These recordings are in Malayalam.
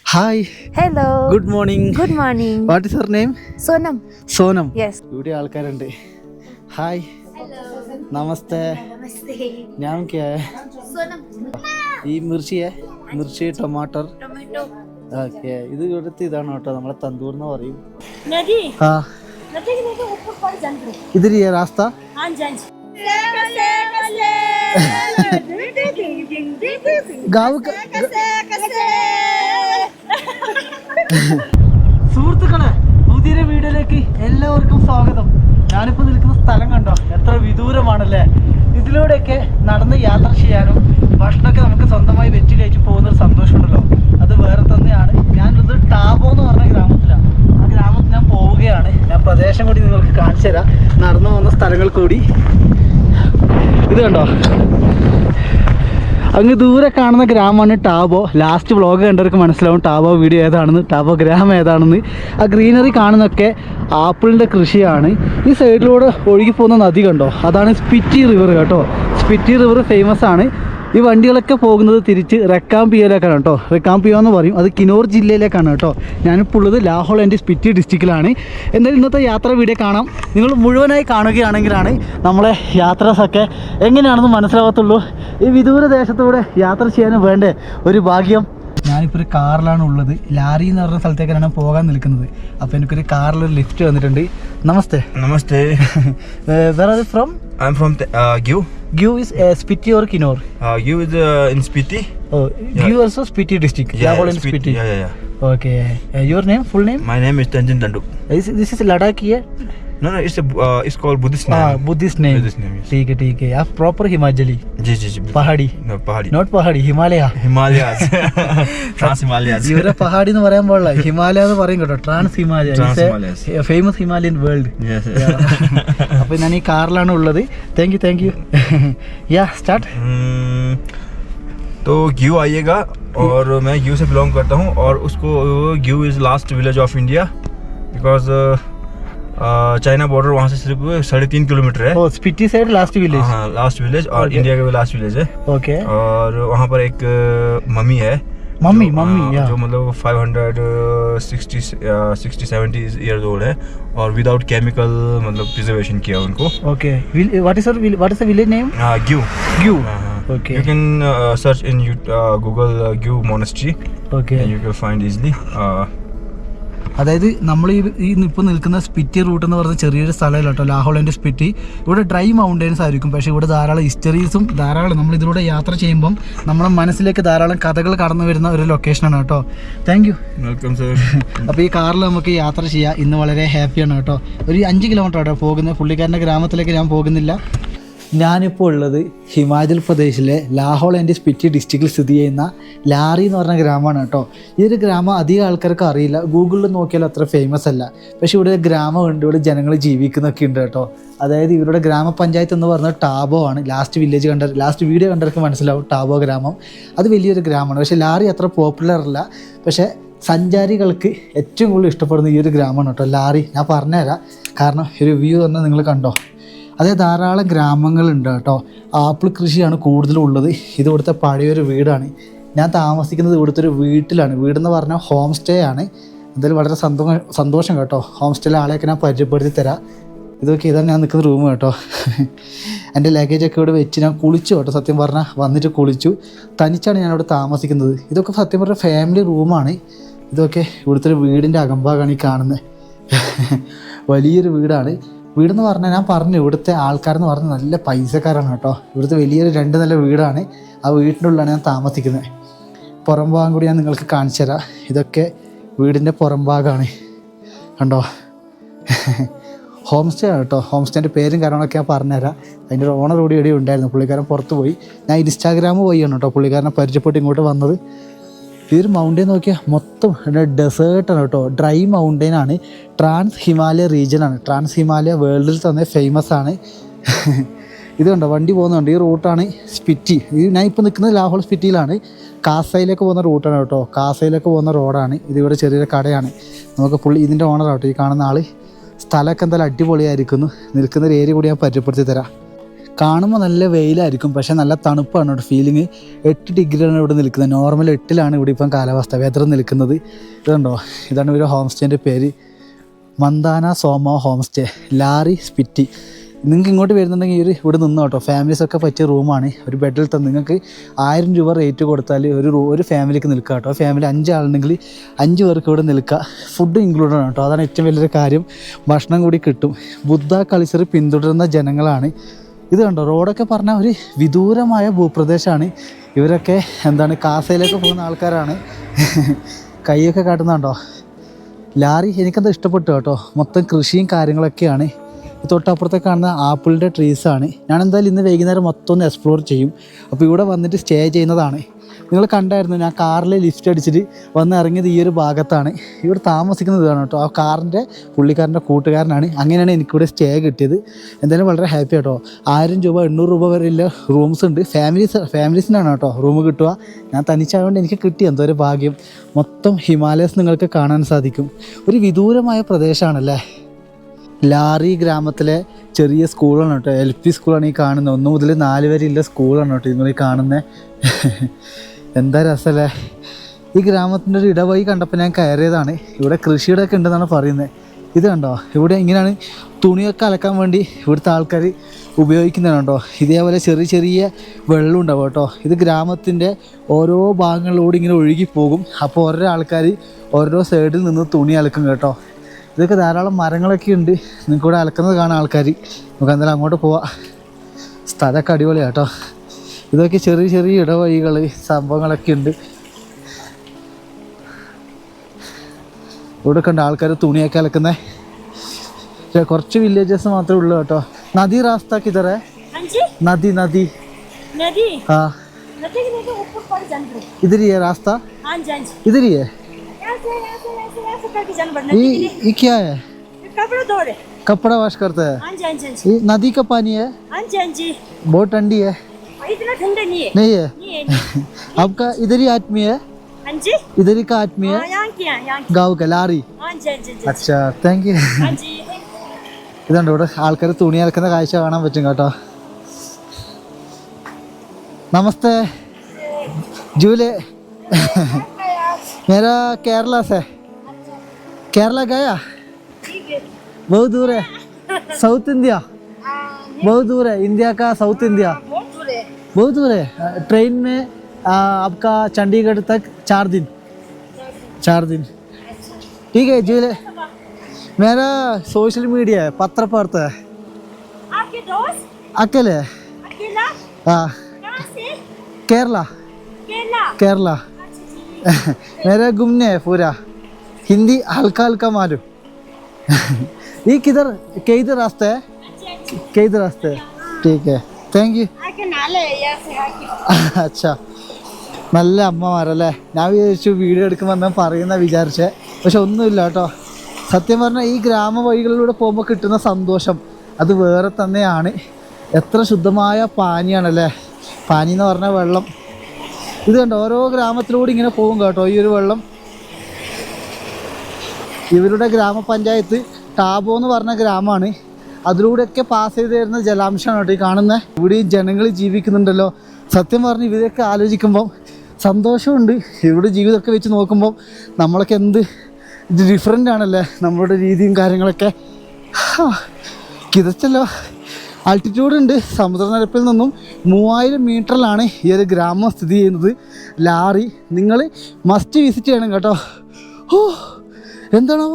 Hi. Hello. Good morning. Good morning. What is your name? Sonam. Sonam. Yes. ഇവിടെ ആൾക്കാരുണ്ട്. ഹായ്. നമസ്തേ. Namaste. നാം ക്യാ ഹൈ? Sonam. ഈ മിർച്ചിയെ മിർച്ചി ടൊമാറ്റർ. Tomato. ഓക്കെ ഇത് ഇവിടുത്തെ ഇതാണ് കേട്ടോ നമ്മളെ തന്തൂർ എന്ന് പറയും. Nadi. हाँ Nadi के लिए ऊपर पर जाना. इधर ही है रास्ता. हाँ जान. गाँव സുഹൃത്തുക്കളെ പുതിയൊരു വീഡിയോയിലേക്ക് എല്ലാവർക്കും സ്വാഗതം. ഞാനിപ്പോൾ നിൽക്കുന്ന സ്ഥലം കണ്ടോ, എത്ര വിദൂരമാണല്ലേ. ഇതിലൂടെയൊക്കെ നടന്ന് യാത്ര ചെയ്യാനും ഭക്ഷണമൊക്കെ നമുക്ക് സ്വന്തമായി വെച്ച് കഴിച്ച് പോകുന്നൊരു സന്തോഷമുണ്ടല്ലോ, അത് വേറെ തന്നെയാണ്. ഞാനിത് ടാബോ എന്ന് പറഞ്ഞ ഗ്രാമത്തിലാണ്. ആ ഗ്രാമത്തിൽ ഞാൻ പോവുകയാണ്. ഞാൻ പ്രദേശം കൂടി നിങ്ങൾക്ക് കാണിച്ചു തരാം, നടന്നു പോകുന്ന സ്ഥലങ്ങൾ കൂടി. ഇത് കണ്ടോ, അങ്ങ് ദൂരെ കാണുന്ന ഗ്രാമമാണ് ടാബോ. ലാസ്റ്റ് വ്ളോഗ് കണ്ടവർക്ക് മനസ്സിലാവും ടാബോ വീഡിയോ ഏതാണെന്ന്, ടാബോ ഗ്രാമം ഏതാണെന്ന്. ആ ഗ്രീനറി കാണുന്നതൊക്കെ ആപ്പിളിൻ്റെ കൃഷിയാണ്. ഈ സൈഡിലൂടെ ഒഴുകി പോകുന്ന നദി കണ്ടോ, അതാണ് സ്പിറ്റി റിവർ കേട്ടോ. സ്പിറ്റി റിവർ ഫേമസ് ആണ്. ഈ വണ്ടികളൊക്കെ പോകുന്നത് തിരിച്ച് റെക്കാംപിയോയിലേക്കാണ് കേട്ടോ. റെക്കാംപിയോ എന്ന് പറയും, അത് കിനോർ ജില്ലയിലേക്കാണ് കേട്ടോ. ഞാനിപ്പോൾ ഉള്ളത് ലാഹോൾ ആൻഡ് സ്പിറ്റി ഡിസ്ട്രിക്റ്റിലാണ്. എന്തായാലും ഇന്നത്തെ യാത്ര വീഡിയോ കാണാം. നിങ്ങൾ മുഴുവനായി കാണുകയാണെങ്കിലാണ് നമ്മളെ യാത്രയൊക്കെ എങ്ങനെയാണെന്ന് മനസ്സിലാകത്തുള്ളൂ. ഈ വിദൂര ദേശത്തൂടെ യാത്ര ചെയ്യാനും വേണ്ടേ ഒരു ഭാഗ്യം. ഞാനിപ്പോൾ ഒരു കാറിലാണ് ഉള്ളത്. ലാരി എന്ന് പറഞ്ഞ സ്ഥലത്തേക്കാണ് പോകാൻ നിൽക്കുന്നത്. അപ്പോൾ എനിക്കൊരു കാറിലൊരു ലിഫ്റ്റ് വന്നിട്ടുണ്ട്. നമസ്തേ. Namaste. Where are you from? I'm from Gyu. Gyu is Spiti or Kinor? Gyu is in Spiti. Oh, Gyu also Spiti district. Lahore and Spiti. Yeah. Okay. Your name, full name? My name is Tanjin Dandu. This is Ladakh here? No, it's called Buddhist name. Buddhist name. Buddhist name, yes. ठीक है. आप proper Himachali? जी. पहाड़ी? No, Pahadi. Not पहाड़ी, Himalaya. Himalayas. Trans Himalayas. ഇവരെ പഹാടി എന്ന് പറയാൻ പാടില്ല, ഹിമാലയ എന്ന് പറയും കേട്ടോ. Trans Himalaya, famous Himalayan world. അപ്പൊ ഞാൻ ഈ കാറിലാണ് ഉള്ളത്. Thank you. Yeah start. तो ग्यू आइएगा, और मैं ग्यू से बिलोंग करता हूँ, और उसको Gue is last village of India, because China border वहाँ से सिर्फ 3.5 किलोमीटर है. Spiti side last village? हाँ, लास्ट विलेज, और इंडिया का भी लास्ट विलेज है. ओके. और वहाँ पर एक मम्मी है, मम्मी जो मतलब 560-70 ईयर्स ओल्ड है, और विदाउट केमिकल मतलब प्रिजर्वेशन किया उनको. Okay. What is the village name? Gue. Okay. You can search in Google Gyu Monastery. Okay. And you will find easily. അതായത് നമ്മൾ ഈ ഇപ്പോൾ നിൽക്കുന്ന സ്പിറ്റി റൂട്ട് എന്ന് പറയുന്ന ചെറിയൊരു സ്ഥലമല്ല കേട്ടോ, ലാഹോൾ ആൻഡ് സ്പിറ്റി. ഇവിടെ ഡ്രൈ മൗണ്ടൻസ് ആയിരിക്കും, പക്ഷേ ഇവിടെ ധാരാളം ഹിസ്റ്ററീസും നമ്മൾ ഇതിലൂടെ യാത്ര ചെയ്യുമ്പം നമ്മുടെ മനസ്സിലേക്ക് ധാരാളം കഥകൾ കടന്നു വരുന്ന ഒരു ലൊക്കേഷനാണ് കേട്ടോ. Thank you. Welcome sir. അപ്പോൾ ഈ കാറിൽ നമുക്ക് യാത്ര ചെയ്യാം. ഇന്ന് വളരെ ഹാപ്പിയാണ് കേട്ടോ. ഒരു 5 കിലോമീറ്റർ കേട്ടോ പോകുന്നത്. പുള്ളിക്കാരൻ്റെ ഗ്രാമത്തിലേക്ക് ഞാൻ പോകുന്നില്ല. ഞാനിപ്പോൾ ഉള്ളത് ഹിമാചൽ പ്രദേശിലെ ലാഹോൾ ആൻഡ് സ്പിറ്റി ഡിസ്ട്രിക്റ്റിൽ സ്ഥിതി ചെയ്യുന്ന ലാറി എന്ന് പറഞ്ഞ ഗ്രാമമാണ് കേട്ടോ. ഈ ഒരു ഗ്രാമം അധികം ആൾക്കാർക്ക് അറിയില്ല, ഗൂഗിളിൽ നോക്കിയാലും അത്ര ഫേമസ് അല്ല. പക്ഷേ ഇവിടെ ഗ്രാമമുണ്ട്, ഇവിടെ ജനങ്ങൾ ജീവിക്കുന്നൊക്കെ ഉണ്ട് കേട്ടോ. അതായത് ഇവരുടെ ഗ്രാമപഞ്ചായത്ത് എന്ന് പറഞ്ഞാൽ ടാബോ ആണ്. ലാസ്റ്റ് വീഡിയോ കണ്ടവർക്ക് മനസ്സിലാവും ടാബോ ഗ്രാമം. അത് വലിയൊരു ഗ്രാമമാണ്. പക്ഷേ ലാറി അത്ര പോപ്പുലർ അല്ല, പക്ഷേ സഞ്ചാരികൾക്ക് ഏറ്റവും കൂടുതൽ ഇഷ്ടപ്പെടുന്ന ഈ ഒരു ഗ്രാമമാണ് കേട്ടോ ലാറി. ഞാൻ പറഞ്ഞുതരാം, കാരണം ഒരു വ്യൂ തന്നെ നിങ്ങൾ കണ്ടോ. അതായത് ധാരാളം ഗ്രാമങ്ങളുണ്ട് കേട്ടോ. ആപ്പിൾ കൃഷിയാണ് കൂടുതലും ഉള്ളത്. ഇത് ഇവിടുത്തെ പഴയൊരു വീടാണ്. ഞാൻ താമസിക്കുന്നത് ഇവിടുത്തെ ഒരു വീട്ടിലാണ്. വീടെന്ന് പറഞ്ഞാൽ ഹോം സ്റ്റേ ആണ്. എന്തായാലും വളരെ സന്തോഷം കേട്ടോ. ഹോം സ്റ്റേയിലെ ആളെയൊക്കെ ഞാൻ പരിചയപ്പെടുത്തി തരാം. ഇതാണ് ഞാൻ നിൽക്കുന്ന റൂം കേട്ടോ. എൻ്റെ ലഗേജൊക്കെ ഇവിടെ വെച്ച് ഞാൻ കുളിച്ചു കേട്ടോ. സത്യം പറഞ്ഞാൽ വന്നിട്ട് കുളിച്ചു. തനിച്ചാണ് ഞാനിവിടെ താമസിക്കുന്നത്. ഇതൊക്കെ സത്യം പറഞ്ഞാൽ ഫാമിലി റൂമാണ്. ഇതൊക്കെ ഇവിടുത്തെ ഒരു വീടിൻ്റെ അകംഭാഗമാണ് ഈ കാണുന്നത്. വലിയൊരു വീടെന്ന് പറഞ്ഞാൽ ഞാൻ പറഞ്ഞു, ഇവിടുത്തെ ആൾക്കാരെന്ന് പറഞ്ഞാൽ നല്ല പൈസക്കാരാണ് കേട്ടോ. ഇവിടുത്തെ വലിയൊരു 2 നില വീടാണ്. ആ വീടിൻ്റെ ഉള്ളിലാണ് ഞാൻ താമസിക്കുന്നത്. പുറം ഭാഗം കൂടി ഞാൻ നിങ്ങൾക്ക് കാണിച്ചു തരാം. ഇതൊക്കെ വീടിൻ്റെ പുറം ഭാഗമാണ് കണ്ടോ. ഹോം സ്റ്റേ ആണ് കേട്ടോ. ഹോം സ്റ്റേൻ്റെ പേരും കാര്യങ്ങളൊക്കെ ഞാൻ പറഞ്ഞുതരാം. അതിൻ്റെ ഒരു ഓണർ കൂടി ഇവിടെ ഉണ്ടായിരുന്നു. പുള്ളിക്കാരൻ പുറത്ത് പോയി. ഞാൻ ഇൻസ്റ്റാഗ്രാം വഴിയാണ് കേട്ടോ പുള്ളിക്കാരനെ പരിചയപ്പെട്ട് ഇങ്ങോട്ട് വന്നത്. ഈ ഒരു മൗണ്ടെയിൻ നോക്കിയാൽ മൊത്തം ഡെസേർട്ടാണ് കേട്ടോ. ഡ്രൈ മൗണ്ടെയിനാണ്. ട്രാൻസ് ഹിമാലയ റീജിയനാണ്. ട്രാൻസ് ഹിമാലയ വേൾഡിൽ തന്നെ ഫേമസ് ആണ്. ഇത് കണ്ടോ, വണ്ടി പോകുന്നുണ്ട്. ഈ റൂട്ടാണ് സ്പിറ്റി. ഞാൻ ഇപ്പോൾ നിൽക്കുന്നത് ലാഹോൾ സ്പിറ്റിയിലാണ്. കാസയിലേക്ക് പോകുന്ന റൂട്ടാണ് കേട്ടോ. കാസയിലേക്ക് പോകുന്ന റോഡാണ്. ഇതിവിടെ ചെറിയൊരു കടയാണ്. നമുക്ക് ഇതിൻ്റെ ഓണർ ആട്ടോ ഈ കാണുന്ന ആൾ. സ്ഥലമൊക്കെ എന്തായാലും അടിപൊളിയായിരിക്കുന്നു. നിൽക്കുന്ന ഒരു ഏരിയ കൂടി ഞാൻ പരിചയപ്പെടുത്തി തരാം. കാണുമ്പോൾ നല്ല വെയിലായിരിക്കും, പക്ഷേ നല്ല തണുപ്പാണ് ഇവിടെ ഫീലിംഗ്. 8 ഡിഗ്രിയാണ് ഇവിടെ നിൽക്കുന്നത്. നോർമൽ 8ലാണ് ഇവിടെ ഇപ്പം കാലാവസ്ഥ വെതർ നിൽക്കുന്നത്. ഇതുണ്ടോ, ഇതാണ് ഇവരുടെ ഹോം സ്റ്റേൻ്റെ പേര്, മന്ദാന സോമ ഹോം സ്റ്റേ, ലാറി സ്പിറ്റി. നിങ്ങൾക്ക് ഇങ്ങോട്ട് വരുന്നുണ്ടെങ്കിൽ ഇവിടെ നിന്ന് കേട്ടോ, ഫാമിലീസൊക്കെ പറ്റിയ റൂമാണ്. ഒരു ബെഡിൽ തന്നെ നിങ്ങൾക്ക് 1000 രൂപ റേറ്റ് കൊടുത്താൽ ഒരു ഫാമിലിക്ക് നിൽക്കുക കേട്ടോ. ഫാമിലി 5 ആളുണ്ടെങ്കിൽ 5 പേർക്ക് ഇവിടെ നിൽക്കുക. ഫുഡ് ഇൻക്ലൂഡഡ് ആണ് കേട്ടോ, അതാണ് ഏറ്റവും വലിയൊരു കാര്യം. ഭക്ഷണം കൂടി കിട്ടും. ബുദ്ധ കൾച്ചർ പിന്തുടരുന്ന ജനങ്ങളാണ്. ഇത് കണ്ടോ, റോഡൊക്കെ പറഞ്ഞാൽ ഒരു വിദൂരമായ ഭൂപ്രദേശമാണ്. ഇവരൊക്കെ എന്താണ് കാസയിലേക്ക് പോകുന്ന ആൾക്കാരാണ്. കൈയൊക്കെ കാട്ടുന്നുണ്ടോ. ലാറി എനിക്കത് ഇഷ്ടപ്പെട്ടു കേട്ടോ. മൊത്തം കൃഷിയും കാര്യങ്ങളൊക്കെയാണ്. തൊട്ടപ്പുറത്തെ കാണുന്ന ആപ്പിളിൻ്റെ ട്രീസാണ്. ഞാൻ എന്തായാലും ഇന്ന് വൈകുന്നേരം മൊത്തം ഒന്ന് എക്സ്പ്ലോർ ചെയ്യും. അപ്പോൾ ഇവിടെ വന്നിട്ട് സ്റ്റേ ചെയ്യുന്നതാണ്. നിങ്ങൾ കണ്ടായിരുന്നു, ഞാൻ കാറിൽ ലിഫ്റ്റ് അടിച്ചിട്ട് വന്ന് ഇറങ്ങിയത് ഈ ഒരു ഭാഗത്താണ്. ഇവിടെ താമസിക്കുന്നത് ഇതാണ് കേട്ടോ. ആ കാറിൻ്റെ പുള്ളിക്കാരൻ്റെ കൂട്ടുകാരനാണ്. അങ്ങനെയാണ് എനിക്കിവിടെ സ്റ്റേ കിട്ടിയത്. എന്തായാലും വളരെ ഹാപ്പി കേട്ടോ. 1000 രൂപ 800 രൂപ വരെയുള്ള റൂംസ് ഉണ്ട്. ഫാമിലീസിനാണ് കേട്ടോ റൂം കിട്ടുക. ഞാൻ തനിച്ചായതുകൊണ്ട് എനിക്ക് കിട്ടി, എന്തോ ഒരു ഭാഗ്യം. മൊത്തം ഹിമാലയസ് നിങ്ങൾക്ക് കാണാൻ സാധിക്കും. ഒരു വിദൂരമായ പ്രദേശമാണല്ലേ. ലാറി ഗ്രാമത്തിലെ ചെറിയ സ്കൂളാണ് കേട്ടോ, LP സ്കൂളാണ് ഈ കാണുന്നത്. 1 മുതൽ 4 വരെയുള്ള സ്കൂളാണ് കേട്ടോ നിങ്ങൾ ഈ കാണുന്നത്. എന്താ രസമല്ലേ. ഈ ഗ്രാമത്തിൻ്റെ ഒരു ഇടവഴി കണ്ടപ്പോൾ ഞാൻ കയറിയതാണ്. ഇവിടെ കൃഷിയുടെ ഒക്കെ ഉണ്ടെന്നാണ് പറയുന്നത്. ഇത് കണ്ടോ, ഇവിടെ ഇങ്ങനെയാണ് തുണിയൊക്കെ അലക്കാൻ വേണ്ടി ഇവിടുത്തെ ആൾക്കാർ ഉപയോഗിക്കുന്നതാണ് കേട്ടോ. ഇതേപോലെ ചെറിയ ചെറിയ വെള്ളം ഉണ്ടാവും കേട്ടോ. ഇത് ഗ്രാമത്തിൻ്റെ ഓരോ ഭാഗങ്ങളിലൂടെ ഇങ്ങനെ ഒഴുകിപ്പോകും. അപ്പോൾ ഓരോ ആൾക്കാർ ഓരോ സൈഡിൽ നിന്ന് തുണി അലക്കും കേട്ടോ. ഇതൊക്കെ ധാരാളം മരങ്ങളൊക്കെ ഉണ്ട്. നിങ്ങൾക്ക് ഇവിടെ അലക്കുന്നത് കാണാൻ ആൾക്കാർ. നമുക്ക് എന്തായാലും അങ്ങോട്ട് പോവാം. സ്ഥലമൊക്കെ അടിപൊളിയാണ് കേട്ടോ. ഇതൊക്കെ ചെറിയ ചെറിയ ഇടവഴികൾ സംഭവങ്ങളൊക്കെ ഉണ്ട്. ഇവിടെ കണ്ട ആൾക്കാർ തുണിയൊക്കെ അലക്കുന്നത്. കുറച്ച് വില്ലേജസ് മാത്രമേ ഉള്ളൂ കേട്ടോ. നദി റാസ്ത കിതറേ? നദി നദി हाँ इधर ही है रास्ता, इधर ही है. ये क्या है? कपड़ा वॉश करता है. ये नदी का पानी है. बहुत ठंडी है. इतना ठंडा नहीं है. आपका इधर ही आदमी है? इधर ही का आदमी है? गाँव का लारी. अच्छा, താങ്ക് യു. ഇതുണ്ട് ഇവിടെ ആൾക്കാർ തുണി അലക്കുന്ന കാഴ്ച കാണാൻ പറ്റും കേട്ടോ. नमस्ते झूले. मेरा केरला से. केरला गया? बहुत दूर है. साउथ इंडिया बहुत दूर है. इंडिया का साउथ इंडिया बहुत दूर है. ट्रेन में आपका चंडीगढ़ तक 4 दिन. ठीक है झूले. मेरा सोशल मीडिया है, पत्र पढ़ता है. आपके दोस्त अकेले है. हाँ केरला. मेरा घूमने है पूरा. हिंदी हल्का हल्का मालूम. ये किधर रास्ता है? ठीक है, താങ്ക് യു. അച്ഛാ, നല്ല അമ്മമാരല്ലേ. ഞാൻ വിചാരിച്ചു വീഡിയോ എടുക്കുമെന്ന് പറയുന്ന വിചാരിച്ചേ, പക്ഷെ ഒന്നുമില്ല കേട്ടോ. സത്യം പറഞ്ഞാൽ ഈ ഗ്രാമ വഴികളിലൂടെ പോകുമ്പോൾ കിട്ടുന്ന സന്തോഷം അത് വേറെ തന്നെയാണ്. എത്ര ശുദ്ധമായ പാനിയാണല്ലേ. പാനി എന്ന് പറഞ്ഞ വെള്ളം. ഇത് കണ്ടോ, ഓരോ ഗ്രാമത്തിലൂടെ ഇങ്ങനെ പോകും കേട്ടോ ഈ ഒരു വെള്ളം. ഇവരുടെ ഗ്രാമപഞ്ചായത്ത് ടാബോ എന്ന് പറഞ്ഞ ഗ്രാമമാണ്. അതിലൂടെയൊക്കെ പാസ് ചെയ്ത് തരുന്ന ജലാംശമാണ് കേട്ടോ ഈ കാണുന്നത്. ഇവിടെയും ജനങ്ങൾ ജീവിക്കുന്നുണ്ടല്ലോ. സത്യം പറഞ്ഞ് ഇവരൊക്കെ ആലോചിക്കുമ്പം സന്തോഷമുണ്ട്. ഇവിടെ ജീവിതമൊക്കെ വെച്ച് നോക്കുമ്പം നമ്മളൊക്കെ എന്ത് ഡിഫറെൻ്റ് ആണല്ലേ നമ്മളുടെ രീതിയും കാര്യങ്ങളൊക്കെ. കിതച്ചല്ലോ. ആൾട്ടിറ്റ്യൂഡ് ഉണ്ട്. സമുദ്രനിരപ്പിൽ നിന്നും 3000 മീറ്ററിലാണ് ഈ ഒരു ഗ്രാമം സ്ഥിതി ചെയ്യുന്നത്. ലാറി നിങ്ങൾ മസ്റ്റ് വിസിറ്റ് ചെയ്യണം കേട്ടോ. ഓ എന്താണോ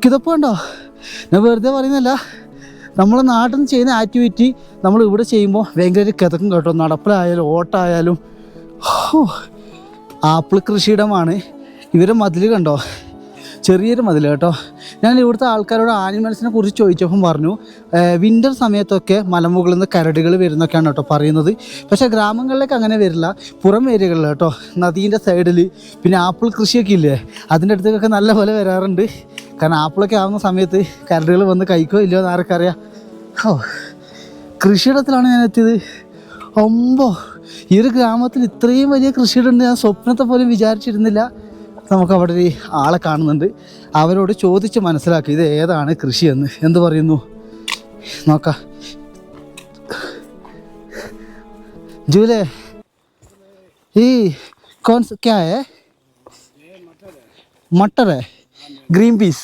കിതപ്പുണ്ടോ. ഞാൻ വെറുതെ പറയുന്നല്ല. നമ്മളെ നാട്ടിൽ നിന്ന് ചെയ്യുന്ന ആക്ടിവിറ്റി നമ്മൾ ഇവിടെ ചെയ്യുമ്പോൾ ഭയങ്കര കിതക്കും കേട്ടോ. നടപ്പിലായാലും ഓട്ടായാലും. ആപ്പിൾ കൃഷിയിടമാണ്. ഇവരെ മതിൽ കണ്ടോ, ചെറിയൊരു മതിൽ കേട്ടോ. ഞാൻ ഇവിടുത്തെ ആൾക്കാരോട് ആനിമൽസിനെ കുറിച്ച് ചോദിച്ചപ്പം പറഞ്ഞു വിൻ്റർ സമയത്തൊക്കെ മലമുകളിൽ നിന്ന് കരടികൾ വരുന്നൊക്കെയാണ് കേട്ടോ പറയുന്നത്. പക്ഷേ ഗ്രാമങ്ങളിലേക്ക് അങ്ങനെ വരില്ല, പുറം ഏരിയകളിൽ കേട്ടോ. നദീൻ്റെ സൈഡിൽ പിന്നെ ആപ്പിൾ കൃഷിയൊക്കെ ഇല്ലേ, അതിൻ്റെ അടുത്തേക്കൊക്കെ നല്ല പോലെ വരാറുണ്ട്. കാരണം ആപ്പിളൊക്കെ ആവുന്ന സമയത്ത് കരടികൾ വന്ന് കഴിക്കോ ഇല്ലയോ എന്ന് ആർക്കറിയാം. കൃഷിയിടത്തിലാണ് ഞാൻ എത്തിയത്. ഈ ഒരു ഗ്രാമത്തിൽ ഇത്രയും വലിയ കൃഷിയിടം ഞാൻ സ്വപ്നത്തെ പോലും വിചാരിച്ചിരുന്നില്ല. നമുക്ക് അവിടെ ഒരു ആളെ കാണുന്നുണ്ട്. അവരോട് ചോദിച്ച് മനസ്സിലാക്കി ഇത് ഏതാണ് കൃഷിയെന്ന്. എന്ത് പറയുന്നു നോക്കാം. झूले ये कौन सा क्या है? मटर है, ग्रीन पीस।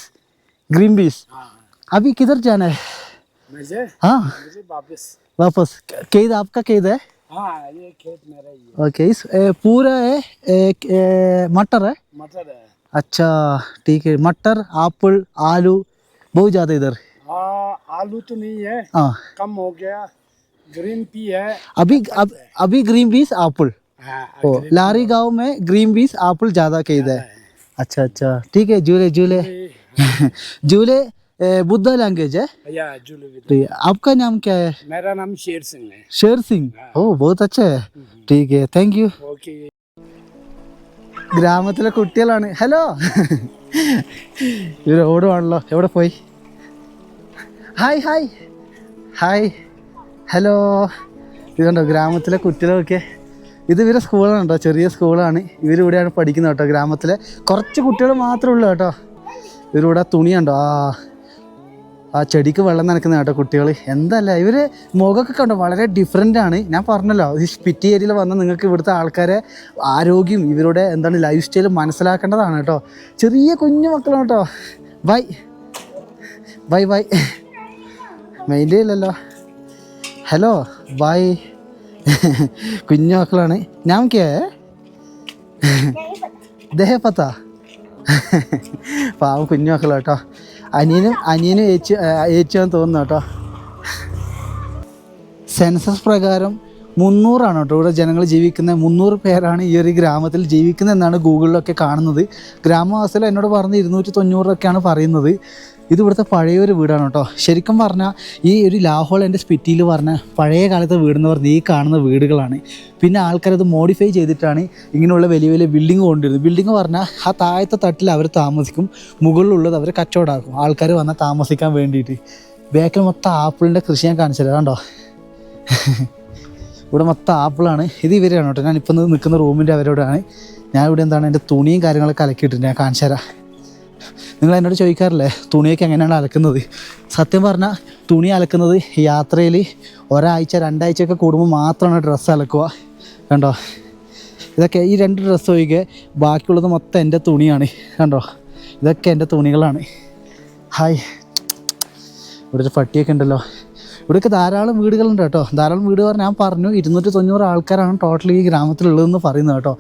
अभी किधर जाना है? मुझे हाँ वापस। खेत आपका खेत है? हाँ, ये खेत मेरा ही है। ओके, इस पूरा है मटर है। मटर है। अच्छा ठीक है, मटर, एप्पल, आलू बहुत ज़्यादा इधर। हाँ, आलू तो नहीं है, हाँ कम हो गया। ग्रीन पी है। अभी ग्रीन पीस एप्पल। हाँ, ओ लारी गांव में ग्रीन पीस एप्पल ज़्यादा खेत है। अच्छा ठीक है। झूले झूले बुद्धा लैंग्वेज है। या जुलू भी। ठीक है, आपका नाम क्या है? मेरा नाम शेर सिंह है। शेर सिंह। ഓ बहुत अच्छा है। ठीक है, താങ്ക് യു. ओके। ഗ്രാമത്തിലെ കുട്ടികളാണ്. ഹലോ ഇവർ ഓടുവാണല്ലോ. എവിടെ പോയി? Hi hello. ഇതുണ്ടോ ഗ്രാമത്തിലെ കുട്ടികളൊക്കെ? ഇത് ഇവരെ സ്കൂളാണ് കേട്ടോ, ചെറിയ സ്കൂളാണ്. ഇവരിവിടെയാണ് പഠിക്കുന്നത് കേട്ടോ. ഗ്രാമത്തിലെ കുറച്ച് കുട്ടികൾ മാത്രമേ ഉള്ളൂ കേട്ടോ. ഇവരിവിടെ തുണിയുണ്ടോ? ആ ചെടിക്ക് വെള്ളം നനക്കുന്ന കേട്ടോ കുട്ടികൾ. എന്തല്ല ഇവർ മുഖമൊക്കെ കണ്ടോ, വളരെ ഡിഫറെൻ്റ് ആണ്. ഞാൻ പറഞ്ഞല്ലോ, ഈ സ്പിറ്റി ഏരിയയിൽ വന്ന നിങ്ങൾക്ക് ഇവിടുത്തെ ആൾക്കാരെ ആരോഗ്യം, ഇവരുടെ എന്താണ് ലൈഫ് സ്റ്റൈൽ മനസ്സിലാക്കേണ്ടതാണ് കേട്ടോ. ചെറിയ കുഞ്ഞു മക്കളാണ് കേട്ടോ. ബൈ മെയിൻ്റെ ഇല്ലല്ലോ. Hello bye. കുഞ്ഞു മക്കളാണ്. ഞാൻ കേ ദേഹപ്പത്ത പാവം കുഞ്ഞു മക്കളാ കേട്ടോ. അനിയനും ഏച്ചിയാന്ന് തോന്നുന്നു കേട്ടോ. സെൻസസ് പ്രകാരം 300 കേട്ടോ ഇവിടെ ജനങ്ങൾ ജീവിക്കുന്നത്. 300 പേരാണ് ഈ ഒരു ഗ്രാമത്തിൽ ജീവിക്കുന്നത് എന്നാണ് ഗൂഗിളിലൊക്കെ കാണുന്നത്. ഗ്രാമവാസികൾ എന്നോട് പറഞ്ഞ് 290 പറയുന്നത്. ഇത് ഇവിടുത്തെ പഴയൊരു വീടാണ് കേട്ടോ. ശരിക്കും പറഞ്ഞാൽ ഈ ഒരു ലാഹോൾ എൻ്റെ സ്പിറ്റിയിൽ പറഞ്ഞ പഴയ കാലത്തെ വീടെന്ന് പറഞ്ഞാൽ ഈ കാണുന്ന വീടുകളാണ്. പിന്നെ ആൾക്കാരത് മോഡിഫൈ ചെയ്തിട്ടാണ് ഇങ്ങനെയുള്ള വലിയ വലിയ ബിൽഡിങ് കൊണ്ടുവരുന്നത്. ബിൽഡിങ് പറഞ്ഞാൽ ആ താഴത്തെ തട്ടിൽ അവർ താമസിക്കും, മുകളിലുള്ളത് അവർ കച്ചവടമാക്കും ആൾക്കാർ വന്നാൽ താമസിക്കാൻ വേണ്ടിയിട്ട്. ബാക്കിൽ മൊത്തം ആപ്പിളിൻ്റെ കൃഷി ഞാൻ കാണിച്ചു തരാം കേട്ടോ. ഇവിടെ മൊത്തം ആപ്പിളാണ്. ഇത് ഇവരാണ് കേട്ടോ. ഞാനിപ്പോൾ നിൽക്കുന്ന റൂമിൻ്റെ അവരോടാണ്. ഞാനിവിടെ എന്താണ് എൻ്റെ തുണിയും കാര്യങ്ങളൊക്കെ അലക്കിയിട്ടുണ്ട്. ഞാൻ കാണിച്ചു തരാം. നിങ്ങൾ എന്നോട് ചോദിക്കാറില്ലേ തുണിയൊക്കെ എങ്ങനെയാണ് അലക്കുന്നത്? സത്യം പറഞ്ഞാൽ തുണി അലക്കുന്നത് യാത്രയിൽ ഒരാഴ്ച 2 ആഴ്ചയൊക്കെ കൂടുമ്പോൾ മാത്രമാണ് ഡ്രസ്സ് അലക്കുക. കണ്ടോ, ഇതൊക്കെ ഈ 2 ഡ്രസ്സ് ഒഴികെ ബാക്കിയുള്ളത് മൊത്തം എൻ്റെ തുണിയാണ്. കണ്ടോ, ഇതൊക്കെ എൻ്റെ തുണികളാണ്. ഹായ്, ഇവിടെ ഒരു പട്ടിയൊക്കെ ഉണ്ടല്ലോ. ഇവിടെയൊക്കെ ധാരാളം വീടുകളുണ്ട് കേട്ടോ. ധാരാളം വീട് പറഞ്ഞാൽ ഞാൻ പറഞ്ഞു 290 ആൾക്കാരാണ് ടോട്ടൽ ഈ ഗ്രാമത്തിലുള്ളതെന്ന് പറയുന്നത് കേട്ടോ.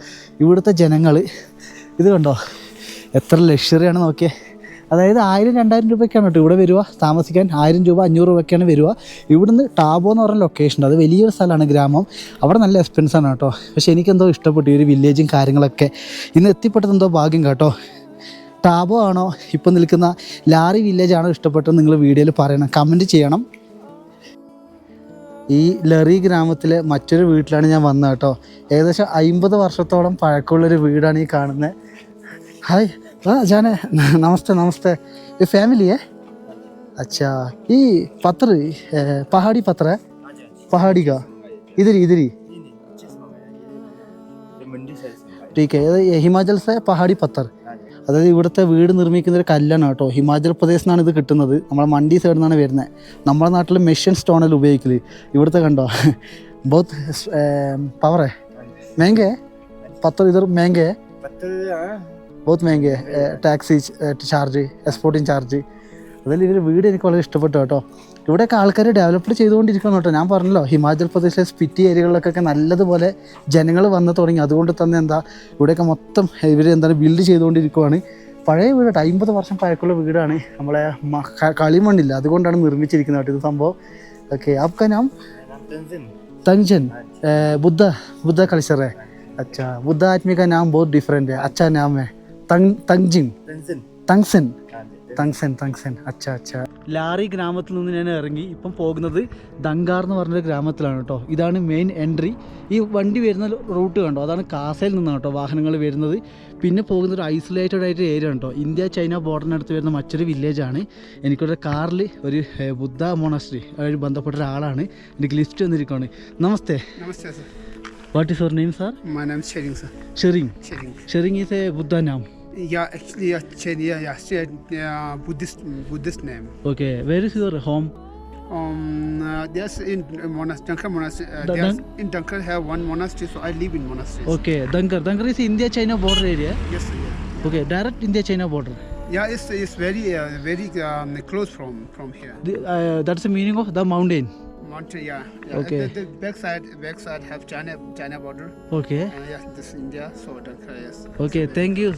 ഇവിടുത്തെ ജനങ്ങൾ ഇത് കണ്ടോ, എത്ര ലക്ഷറിയാണ് നോക്കിയേ. അതായത് 1000-2000 രൂപയ്ക്കാണ് കേട്ടോ ഇവിടെ വരിക താമസിക്കാൻ. 1000 രൂപ 500 രൂപയ്ക്കാണ് വരിക. ഇവിടുന്ന് ടാബോ എന്ന് പറഞ്ഞ ലൊക്കേഷൻ, അത് വലിയൊരു സ്ഥലമാണ് ഗ്രാമം. അവിടെ നല്ല എക്സ്പെൻസാണ് കേട്ടോ. പക്ഷേ എനിക്കെന്തോ ഇഷ്ടപ്പെട്ടു ഈ ഒരു വില്ലേജും കാര്യങ്ങളൊക്കെ. ഇന്ന് എത്തിപ്പെട്ടത് എന്തോ ഭാഗ്യം കേട്ടോ. ടാബോ ആണോ ഇപ്പം നിൽക്കുന്ന ലാറി വില്ലേജ് ആണോ ഇഷ്ടപ്പെട്ടത് നിങ്ങൾ വീഡിയോയിൽ പറയണം, കമൻറ്റ് ചെയ്യണം. ഈ ലറി ഗ്രാമത്തിലെ മറ്റൊരു വീട്ടിലാണ് ഞാൻ വന്നത് കേട്ടോ. ഏകദേശം 50 വർഷത്തോളം പഴക്കമുള്ളൊരു വീടാണ് ഈ കാണുന്നത്. हाय जाने नमस्ते ये फैमिली है? अच्छा, ये पत्थर पहाड़ी पत्थर है? पहाड़ी का इधर ही ठीक है. ये हिमाचल से पहाड़ी पत्थर. അതായത് ഇവിടുത്തെ വീട് നിർമ്മിക്കുന്ന ഒരു കല്ലാണ് കേട്ടോ. ഹിമാചൽ പ്രദേശിൽ നിന്നാണ് ഇത് കിട്ടുന്നത്. നമ്മളെ മണ്ഡി സൈഡിൽ നിന്നാണ് വരുന്നത്. നമ്മുടെ നാട്ടിൽ മെഷ്യൻ സ്റ്റോണിൽ ഉപയോഗിക്കൽ. ഇവിടുത്തെ കണ്ടോ ബഹുത് പവർ है. महंगे है पत्थर इधर, महंगे है बहुत महंगे है. Taxi charge, exporting charge. അതിൽ ഇവർ വീട് എനിക്ക് വളരെ ഇഷ്ടപ്പെട്ടു കേട്ടോ. ഇവിടെയൊക്കെ ആൾക്കാർ ഡെവലപ്പ് ചെയ്തുകൊണ്ടിരിക്കണം കേട്ടോ. ഞാൻ പറഞ്ഞല്ലോ ഹിമാചൽ പ്രദേശിലെ സ്പിറ്റി ഏരിയകളിലൊക്കെ നല്ലതുപോലെ ജനങ്ങൾ വന്ന് തുടങ്ങി. അതുകൊണ്ട് തന്നെ എന്താ ഇവിടെയൊക്കെ മൊത്തം ഇവർ എന്താണ് ബിൽഡ് ചെയ്തുകൊണ്ടിരിക്കുവാണ്. പഴയ വീട് 50 വർഷം പഴക്കമുള്ള വീടാണ്. നമ്മളെ കളിമണ്ണില്ല, അതുകൊണ്ടാണ് നിർമ്മിച്ചിരിക്കുന്നത് കേട്ടോ ഇത് സംഭവം. ഓക്കെ, आपका नाम? तंजन. बुद्ध कल्चर है. अच्छा, बुद्ध आदमी का नाम बहुत डिफरेंट है. अच्छा नाम है തങ്സൻ. അച്ഛാ. ലാറി ഗ്രാമത്തിൽ നിന്ന് ഞാൻ ഇറങ്ങി ഇപ്പം പോകുന്നത് ദങ്കാർ എന്ന് പറഞ്ഞൊരു ഗ്രാമത്തിലാണ് കേട്ടോ. ഇതാണ് മെയിൻ എൻട്രി. ഈ വണ്ടി വരുന്ന റൂട്ട് കണ്ടോ, അതാണ് കാസയിൽ നിന്നാണ് കേട്ടോ വാഹനങ്ങൾ വരുന്നത്. പിന്നെ പോകുന്നത് ഒരു ഐസൊലേറ്റഡ് ആയിട്ട് ഏരിയ ആണ് കേട്ടോ. ഇന്ത്യ ചൈന ബോർഡറിനടുത്ത് വരുന്ന മറ്റൊരു വില്ലേജാണ്. എനിക്കൊരു കാറിൽ ഒരു ബുദ്ധ മോണസ്ട്രി ആയിട്ട് ബന്ധപ്പെട്ട ഒരാളാണ് എനിക്ക് ലിസ്റ്റ് വന്നിരിക്കുകയാണ്. നമസ്തേ. नमस्ते sir. What is your name sir? My name is Shering sir. Shering is a Buddha name. Yeah, actually, Buddhist name. Okay, where is your home? There's in Dankar monastery. In Dankar have one monastery, so I live in monastery. Okay, Dankar is India-China border area. Yes, sir. Yeah. Okay, direct India-China border. Yeah, it's very close from here. That's the meaning of the mountain. Mountain, yeah. Okay. The backside have China border. Okay. Yeah, this is India, so Dankar, yes. Okay, thank you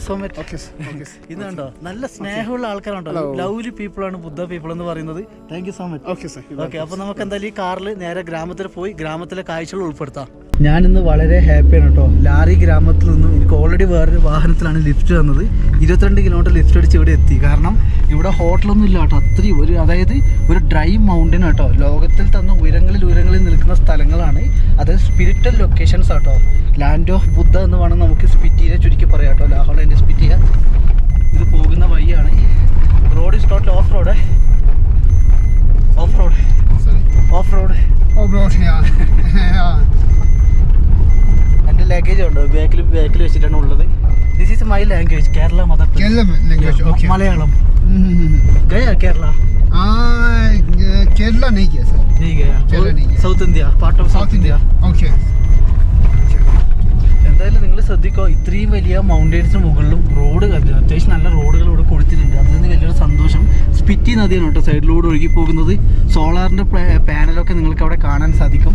so much. Okay, sir. Okay, sir. ഇതുണ്ടോ നല്ല സ്നേഹമുള്ള ആൾക്കാരുണ്ടോ, ലവ്ലി പീപ്പിൾ ആണ് ബുദ്ധ പീപ്പിൾ എന്ന് പറയുന്നത്. Thank you so much. Okay, sir. Okay, അപ്പോൾ നമുക്ക് എന്തായാലും ഈ കാറിൽ നേരെ ഗ്രാമത്തിൽ പോയി ഗ്രാമത്തിലെ കാഴ്ചകൾ ഉൾപ്പെടുത്താം. ഞാനിന്ന് വളരെ ഹാപ്പിയാണ് കേട്ടോ. ലാറി ഗ്രാമത്തിൽ നിന്നും എനിക്ക് ഓൾറെഡി വേറൊരു വാഹനത്തിലാണ് ലിഫ്റ്റ് തന്നത്. 22 കിലോമീറ്റർ ലിഫ്റ്റ് അടിച്ച് ഇവിടെ എത്തി. കാരണം ഇവിടെ ഹോട്ടലൊന്നും ഇല്ല കേട്ടോ. അത്രയും അതായത് ഒരു ഡ്രൈ മൗണ്ടൻ കേട്ടോ. ലോകത്തിൽ തന്നെ ഉയരങ്ങളിൽ നിൽക്കുന്ന സ്ഥലങ്ങളാണ്. അതായത് സ്പിരിച്വൽ ലൊക്കേഷൻസ് ആട്ടോ. ലാൻഡ് ഓഫ് ബുദ്ധ എന്ന് വേണം നമുക്ക് സ്പിറ്റിയെ ചുരുക്കി പറയാം കേട്ടോ. ലാഹോൾ ആൻഡ് സ്പിറ്റിയ ഇത് പോകുന്ന വഴിയാണ്. Road is total of road. yeah. എൻ്റെ ലഗേജ് ഉണ്ട് ബാക്കിൽ വെച്ചിട്ടാണ് ഉള്ളത്. This is my language, Kerala mother tongue. Kerala language, okay. Malayalam. ഗയാ കേരള? Kerala नहीं गया सर. नहीं गया. Kerala नहीं गया. South India, part of south India. Okay. എന്തായാലും നിങ്ങൾ ശ്രദ്ധിക്കോ, ഇത്രയും വലിയ മൗണ്ടൻസിന് മുകളിലും റോഡ് അത്യാവശ്യം നല്ല റോഡുകൾ ഇവിടെ കൊടുത്തിട്ടുണ്ട്. അതിൽ നിന്ന് വലിയൊരു സന്തോഷം. സ്പിറ്റി നദിയാണ് കേട്ടോ സൈഡിലൂടെ ഒഴുകി പോകുന്നത്. സോളാറിൻ്റെ പാനലൊക്കെ നിങ്ങൾക്ക് അവിടെ കാണാൻ സാധിക്കും.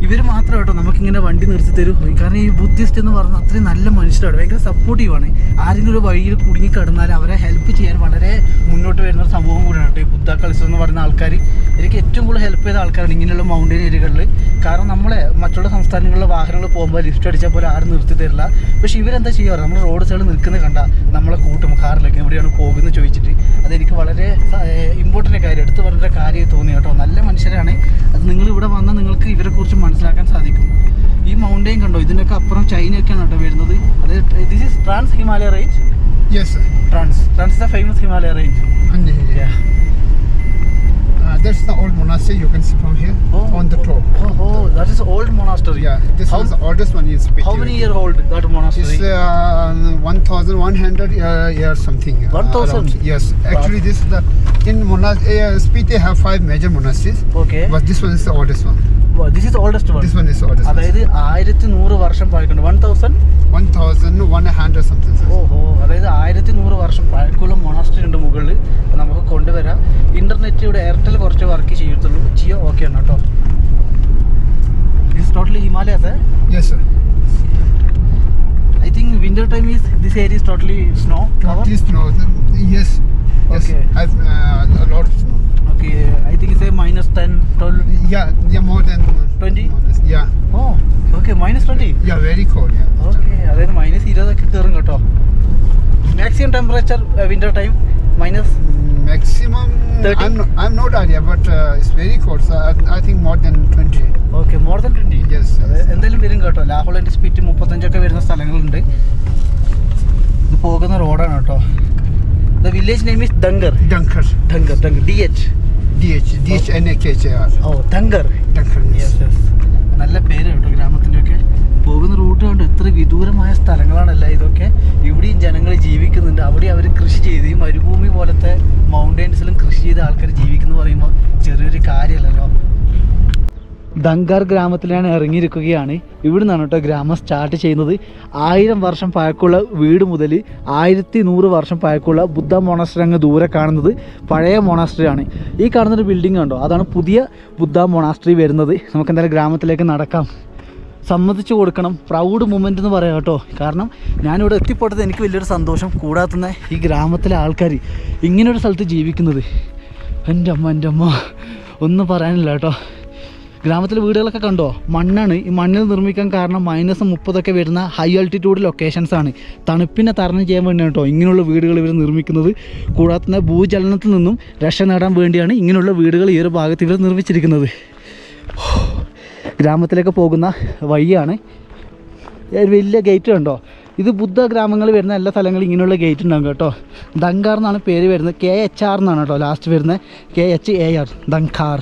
ഇവർ മാത്രം കേട്ടോ നമുക്കിങ്ങനെ വണ്ടി നിർത്തി തരും. കാരണം ഈ ബുദ്ധിസ്റ്റ് എന്ന് പറഞ്ഞാൽ അത്രയും നല്ല മനുഷ്യരാണ്, ഭയങ്കര സപ്പോർട്ടീവാണ്. ആരെങ്കിലും ഒരു വഴിയിൽ കുടുങ്ങി കിടന്നാൽ അവരെ ഹെൽപ്പ് ചെയ്യാൻ വളരെ മുന്നോട്ട് വരുന്ന ഒരു സംഭവം കൂടിയാണ് കേട്ടോ ഈ ബുദ്ധ കൾച്ചർ എന്ന് പറയുന്ന ആൾക്കാർ. എനിക്ക് ഏറ്റവും കൂടുതൽ ഹെൽപ്പ് ചെയ്ത ആൾക്കാരാണ് ഇങ്ങനെയുള്ള മൗണ്ടൻ ഏരിയകളിൽ. കാരണം നമ്മളെ മറ്റുള്ള സംസ്ഥാനങ്ങളിലെ വാഹനങ്ങൾ പോകുമ്പോൾ ലിഫ്റ്റ് അടിച്ചാൽ പോലെ ആരും നിർത്തി തരില്ല. പക്ഷേ ഇവരെന്താ ചെയ്യാറ്, നമ്മൾ റോഡ് സൈഡിൽ നിൽക്കുന്നത് കണ്ട നമ്മളെ കൂട്ടും കാറിലൊക്കെ എവിടെയാണ് പോകുന്നത് ചോദിച്ചിട്ട്. അതെനിക്ക് വളരെ ഇമ്പോർട്ടൻ്റ് കാര്യം, എടുത്തു പറഞ്ഞ കാര്യമായി തോന്നി കേട്ടോ. നല്ല മനുഷ്യരാണ്. അത് നിങ്ങൾ ഇവിടെ വന്നാൽ നിങ്ങൾക്ക് ഇവരെക്കുറിച്ച് മനസ്സിലാക്കാൻ സാധിക്കും. ഈ മൗണ്ടൻ കണ്ടോ, ഇതിനൊക്കെ അപ്പുറം ചൈനയൊക്കെയാണ് കേട്ടോ വരുന്നത്. അതായത് this is trans Himalaya range. Yes, sir. Trans is the famous Himalaya range. Yeah. That's the old monastery you can see from here on the top. Oh, that is old monastery. Yeah, this is the oldest one in Spiti. How many year old that monastery? It's 1,100 years something. 1,000? Yes, actually this is the in Spiti have 5 major monasteries. Okay. But this one is the oldest one. Wow, this is the oldest one. This one is the oldest. അതായത് 1100 വർഷം പഴക്കമുണ്ട്. 1,100 something. ഓഹോ, അതായത് 1100 വർഷം പഴക്കമുള്ള മൊണാസ്ട്രി ഉണ്ട് മുകളിൽ. നമുക്ക് കൊണ്ടുവരാം. ഇന്റർനെറ്റ് ഇവിടെ എയർടെൽ കുറച്ച് വർക്ക് ചെയ്യത്തുള്ളൂ. ജിയോ ഓക്കെ ആണ് കേട്ടോ. This totally Himalayas. Yes, sir. I think winter time is this area is totally snow. Totally snow. Yes. Yes. Okay. I've a lot of snow. Okay, I think it's a -10, 12. Yeah, more than 20? Yeah. Oh, okay, -20. Yeah, very cold. Yeah. Okay, അതായത് -20 ഒക്കെ കയറും കേട്ടോ. Maximum temperature winter time Maximum 30? I'm not idea, but it's very cold. So I think more than 20. Okay, more than 20. Yes. എന്തായാലും വരും കേട്ടോ. ലാഹോൾ ആൻഡ് സ്പിറ്റി 35 വരുന്ന സ്ഥലങ്ങളുണ്ട്. ഇത് പോകുന്ന റോഡാണ് കേട്ടോ. The village name is Dankar. Dankar. DHNAKHR. Oh, Dankar. Dankar. Yes. നല്ല പേര് കേട്ടോ ഗ്രാമത്തിൻ്റെ ഒക്കെ. പോകുന്ന റൂട്ട് കണ്ടോ, എത്ര വിദൂരമായ സ്ഥലങ്ങളാണല്ല ഇതൊക്കെ. ഇവിടെയും ജനങ്ങൾ ജീവിക്കുന്നുണ്ട്. അവിടെ അവർ കൃഷി ചെയ്ത് ഈ മരുഭൂമി പോലത്തെ മൗണ്ടൻസിലും കൃഷി ചെയ്ത ആൾക്കാർ ജീവിക്കുന്നു പറയുമ്പോൾ ചെറിയൊരു കാര്യമല്ലല്ലോ. ദങ്കാർ ഗ്രാമത്തിലാണ് ഇറങ്ങിയിരിക്കുകയാണ്. ഇവിടെ നിന്നാണ് കേട്ടോ ഗ്രാമം സ്റ്റാർട്ട് ചെയ്യുന്നത്. 1000 വർഷം പഴക്കമുള്ള വീട് മുതൽ 1100 വർഷം പഴക്കമുള്ള ബുദ്ധ മൊണാസ്ട്രി അങ്ങ് ദൂരെ കാണുന്നത് പഴയ മൊണാസ്ട്രിയാണ്. ഈ കാണുന്നൊരു ബിൽഡിംഗ് കണ്ടോ, അതാണ് പുതിയ ബുദ്ധ മൊണാസ്ട്രി വരുന്നത്. നമുക്ക് എന്തായാലും ഗ്രാമത്തിലേക്ക് നടക്കാം. സമ്മതിച്ചു കൊടുക്കണം, പ്രൗഡ് മൂമെൻ്റ് എന്ന് പറയാം കേട്ടോ. കാരണം ഞാനിവിടെ എത്തിപ്പെട്ടത് എനിക്ക് വലിയൊരു സന്തോഷം. കൂടാതെ തന്നെ ഈ ഗ്രാമത്തിലെ ആൾക്കാർ ഇങ്ങനൊരു സ്ഥലത്ത് ജീവിക്കുന്നത് എൻ്റെ അമ്മ ഒന്നും പറയാനില്ല കേട്ടോ. ഗ്രാമത്തിലെ വീടുകളൊക്കെ കണ്ടോ, മണ്ണാണ്. ഈ മണ്ണിൽ നിർമ്മിക്കാൻ കാരണം -30 വരുന്ന ഹൈ ആൾട്ടിറ്റ്യൂഡ് ലൊക്കേഷൻസാണ്. തണുപ്പിനെ തരണം ചെയ്യാൻ വേണ്ടിയാണ് കേട്ടോ ഇങ്ങനെയുള്ള വീടുകൾ ഇവർ നിർമ്മിക്കുന്നത്. കൂടാതെ തന്നെ ഭൂചലനത്തിൽ നിന്നും രക്ഷ നേടാൻ വേണ്ടിയാണ് ഇങ്ങനെയുള്ള വീടുകൾ ഈ ഒരു ഭാഗത്ത് ഇവർ നിർമ്മിച്ചിരിക്കുന്നത്. ഗ്രാമത്തിലേക്ക് പോകുന്ന വഴിയാണ്. വലിയ ഗേറ്റ് കണ്ടോ. ഇത് ബുദ്ധ ഗ്രാമങ്ങൾ വരുന്ന എല്ലാ സ്ഥലങ്ങളും ഇങ്ങനെയുള്ള ഗേറ്റ് ഉണ്ടാകും കേട്ടോ. ദങ്കാർ എന്നാണ് പേര് വരുന്നത്. KHR എന്നാണ് കേട്ടോ ലാസ്റ്റ് വരുന്നത്. KHAR ദങ്കാർ.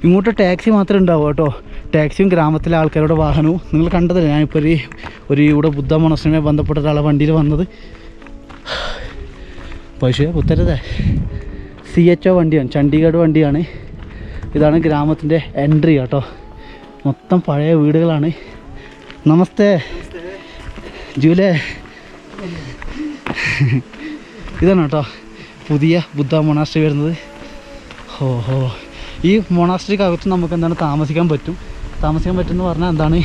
ഇങ്ങോട്ട് ടാക്സി മാത്രമേ ഉണ്ടാവും കേട്ടോ. ടാക്സിയും ഗ്രാമത്തിലെ ആൾക്കാരുടെ വാഹനവും. നിങ്ങൾ കണ്ടതല്ലേ ഞാനിപ്പോൾ ഒരു ഇവിടെ ബുദ്ധ മൊണാസ്ട്രിയുമായി ബന്ധപ്പെട്ട ഒരാളെ വണ്ടിയിൽ വന്നത്. പക്ഷേ കുത്തരുതേ, CHO വണ്ടിയാണ്, ചണ്ഡീഗഡ് വണ്ടിയാണ്. ഇതാണ് ഗ്രാമത്തിൻ്റെ എൻട്രി കേട്ടോ. മൊത്തം പഴയ വീടുകളാണ്. നമസ്തേ ജൂലേ. ഇതാണ് കേട്ടോ പുതിയ ബുദ്ധ മൊണാസ്ട്രി വരുന്നത്. ഓഹോ, ഈ മൊണാസ്ട്രിക്കകത്ത് നമുക്ക് എന്താണ് താമസിക്കാൻ പറ്റുമെന്ന് പറഞ്ഞാൽ എന്താണ്,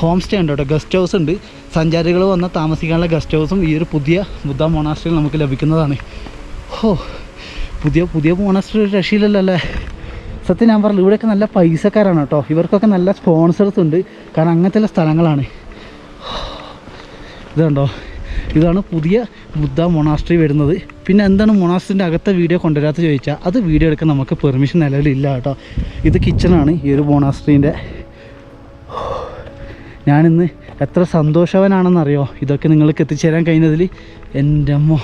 ഹോം സ്റ്റേ ഉണ്ട് കേട്ടോ, ഗസ്റ്റ് ഹൗസ് ഉണ്ട്. സഞ്ചാരികൾ വന്നാൽ താമസിക്കാനുള്ള ഗസ്റ്റ് ഹൗസും ഈ ഒരു പുതിയ ബുദ്ധ മൊണാസ്ട്രിയിൽ നമുക്ക് ലഭിക്കുന്നതാണ്. പുതിയ മൊണാസ്ട്രി ഒരു രക്ഷയില്ലല്ലോ അല്ലേ. സത്യം ഞാൻ പറഞ്ഞു, ഇവിടെയൊക്കെ നല്ല പൈസക്കാരാണ് കേട്ടോ. ഇവർക്കൊക്കെ നല്ല സ്പോൺസേഴ്സ് ഉണ്ട്, കാരണം അങ്ങനത്തെ സ്ഥലങ്ങളാണ്. ഇതുണ്ടോ, ഇതാണ് പുതിയ ബുദ്ധ മൊണാസ്ട്രി വരുന്നത്. പിന്നെ എന്താണ് മൊണാസ്ട്രിൻ്റെ അകത്തെ വീഡിയോ കൊണ്ടുവരാത്ത ചോദിച്ചാൽ, അത് വീഡിയോ എടുക്കാൻ നമുക്ക് പെർമിഷൻ നിലവിലില്ല കേട്ടോ. ഇത് കിച്ചണാണ് ഈ ഒരു മൊണാസ്ട്രീൻ്റെ. ഞാനിന്ന് എത്ര സന്തോഷവാനാണെന്നറിയോ ഇതൊക്കെ നിങ്ങൾക്ക് എത്തിച്ചേരാൻ കഴിഞ്ഞതിൽ. എൻ്റെ അമ്മോ,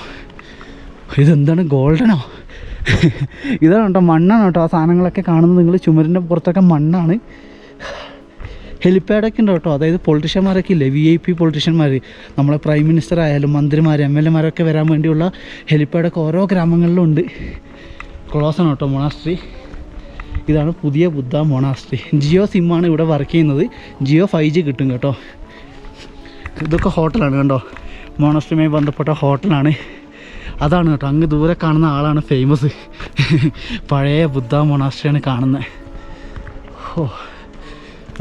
ഇതെന്താണ് ഗോൾഡനോ? ഇതാണ് കേട്ടോ, മണ്ണാണ് കേട്ടോ. ആ സാധനങ്ങളൊക്കെ കാണുന്നത് നിങ്ങൾ, ചുമരിൻ്റെ പുറത്തൊക്കെ മണ്ണാണ്. ഹെലിപ്പാഡൊക്കെ ഉണ്ട് കേട്ടോ. അതായത് പൊളിറ്റീഷ്യന്മാരൊക്കെ ഇല്ലേ, VIP പൊളിറ്റീഷ്യന്മാർ, നമ്മളെ പ്രൈം മിനിസ്റ്റർ ആയാലും മന്ത്രിമാർ, MLA മാരൊക്കെ വരാൻ വേണ്ടിയുള്ള ഹെലിപ്പാഡൊക്കെ ഓരോ ഗ്രാമങ്ങളിലും ഉണ്ട്. ക്ലോസാണ് കേട്ടോ മൊണാസ്ട്രി. ഇതാണ് പുതിയ ബുദ്ധ മൊണാസ്ട്രി. ജിയോ സിമ്മാണ് ഇവിടെ വർക്ക് ചെയ്യുന്നത്. ജിയോ 5G കിട്ടും കേട്ടോ. ഇതൊക്കെ ഹോട്ടലാണ് കണ്ടോ, മൊണാസ്ട്രിയുമായി ബന്ധപ്പെട്ട ഹോട്ടലാണ്. അതാണ് കേട്ടോ, അങ്ങ് ദൂരെ കാണുന്ന ആളാണ് ഫേമസ്. പഴയ ബുദ്ധ മൊണാസ്ട്രിയാണ് കാണുന്നത്.